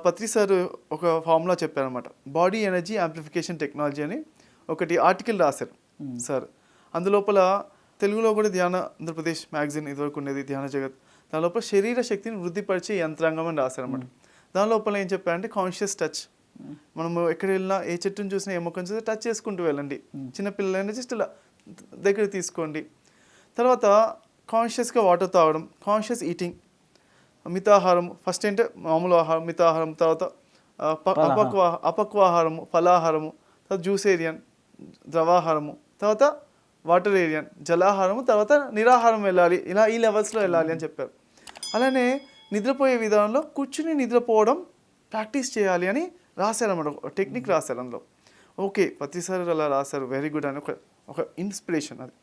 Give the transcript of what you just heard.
పత్రి sir ఒక formula చెప్పారనమాట. Body energy amplification technology అని ఒకటి ఆర్టికల్ రాశారు సార్. అందులోపల తెలుగులో కూడా ధ్యాన ఆంధ్రప్రదేశ్ మ్యాగజైన్ ఇదివరకు ఉండేది ధ్యాన జగత్, దాని లోపల శరీర శక్తిని వృద్ధిపరిచే యంత్రాంగం అని రాశారనమాట. దాని లోపల ఏం చెప్పారంటే కాన్షియస్ టచ్. మనము ఎక్కడ వెళ్ళినా ఏ చెట్టును చూసినా ఏ మొక్కను చూసినా టచ్ చేసుకుంటూ వెళ్ళండి. చిన్నపిల్లలైనా జస్ట్ ఇలా దగ్గర తీసుకోండి. తర్వాత కాన్షియస్గా వాటర్ తాగడం, కాన్షియస్ ఈటింగ్, మితాహారం. ఫస్ట్ ఏంటంటే మామూలు ఆహారం, మితాహారం, తర్వాత అపక్వాహారము, ఫలాహారము, తర్వాత జ్యూసేరియన్ ద్రవాహారము, తర్వాత వాటర్ ఏరియన్ జలాహారము, తర్వాత నిరాహారం వెళ్ళాలి. ఇలా ఈ లెవెల్స్లో వెళ్ళాలి అని చెప్పారు. అలానే నిద్రపోయే విధానంలో కూర్చుని నిద్రపోవడం ప్రాక్టీస్ చేయాలి అని రాశారన్నమాట. టెక్నిక్ రాశారు అందులో. ఓకే, పత్రి సార్ అలా రాశారు, వెరీ గుడ్ అని ఒక ఇన్స్పిరేషన్ అది.